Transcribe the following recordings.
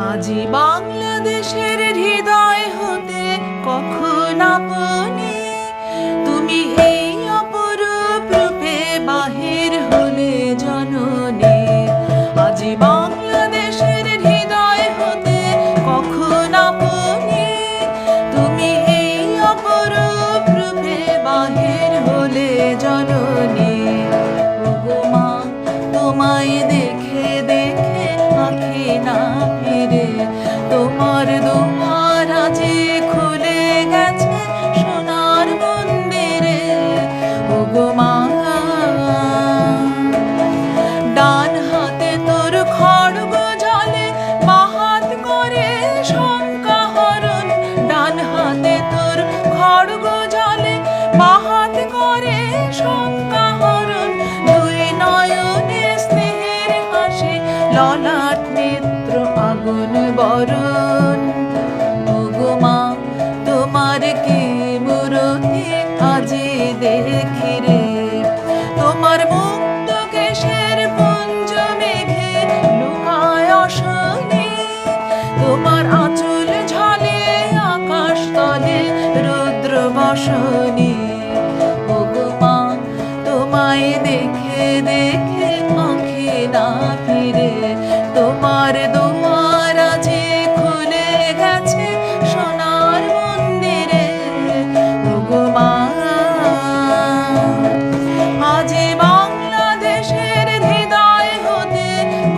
আজি বাংলাদেশের হৃদয় হতে কখন আপনি তুমি এই অপরূপ রূপে বাহির হলে জননী। আজি বাংলাদেশের হৃদয় হতে কখন আপনি তুমি এই অপরূপ রূপে বাহির হলে জননী। ওগো মা, তোমায় দেখে দেখে আঁখি না ফিরে, তোমার দুয়ার আজি খুলে গেছে সোনার মন্দিরে। ওগো মা, ডান হাতে তোর খড়গ ঝালে, বাঁ হাত করে শঙ্কা হরণ। ডান হাতে তোর খড়গ ঝালে, বাঁ হাত করে শঙ্কা হরণ। দুই নয়নে স্নেহের হাসি, ললাট নেত্র আগুন বরণ। ওগো মা, তোমার কি মূরতি আজি দেখি রে। তোমার মুক্ত কেশের পুঞ্জ মেঘে লুকায় অশনি, তোমার আঁচল ঝালে আকাশ তলে রুদ্র বসনি। ওগো মা, তোমায় দেখে দেখে আঁখি না ফিরে, তোমার দুয়ার আজি খুলে গেছে সোনার মন্দিরে। ওগো মা, আজি বাংলাদেশের হৃদয় হতে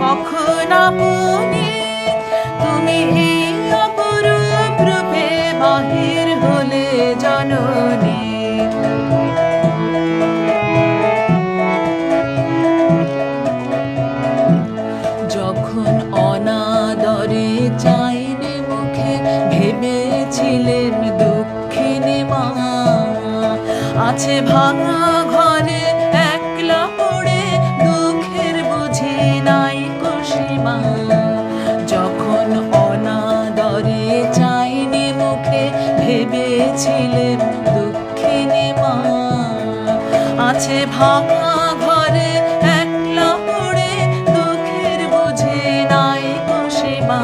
কখন আপনি তুমি এই অপরূপ রূপে বাহির হলে জননী। যখন অনাদরে চাইনি মুখে, ভেবেছিলেন দুঃখিনী মা। আছে ভাঙা ঘরে একলা পড়ে, দুঃখের বুঝি নাই সীমা। যখন অনাদরে চাইনি মুখে, ভেবেছিলেন দুঃখিনী মা। আছে ভাঙা ঘরে একলা পড়ে, দুঃখের বুঝি নাই সীমা।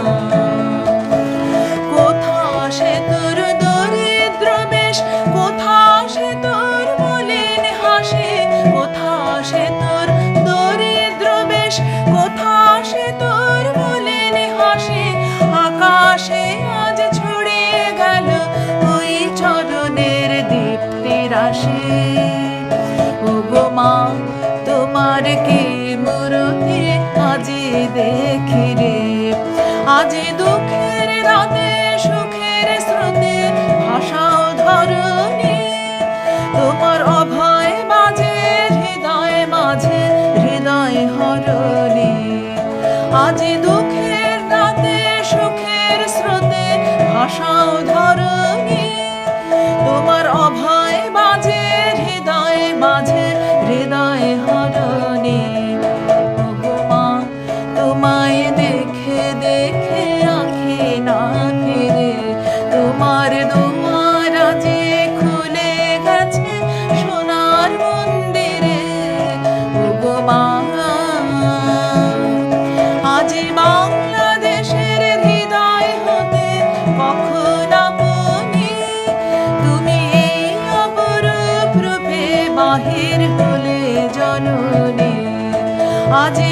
কোথা সে তোর দরিদ্র বেশ, কোথা সে তোর মলিন হাসি। কোথা সে তোর দরিদ্র বেশ, কোথা সে তোর মলিন হাসি। আকাশে আজ ছড়িয়ে গেল ওই চরণের দীপ্তি রাশি। ওগো মা, তোমার কি মূরতি আজি দেখি রে। আজি দুঃখের রাতে সুখের স্রোতে ভাষাও ধরণী, তোমার অভয় বাজে হৃদয় মাঝে হৃদয় হরণী। আজি দুঃখের রাতে সুখের স্রোতে ভাষাও ধরণী, তোমার অভয় বাজে হৃদয় মাঝে হৃদয় হরণী। ওগো মা, তোমায় দেখে দেখে আঁখি না ফিরে, তোমার দুয়ার আজি খুলে গেছে সোনার মন্দিরে। ওগো মা, আজি বাংলাদেশের হৃদয় হতে কখন আপনি তুমি এই অপরূপ রূপে বাহির হলে জননী। আজি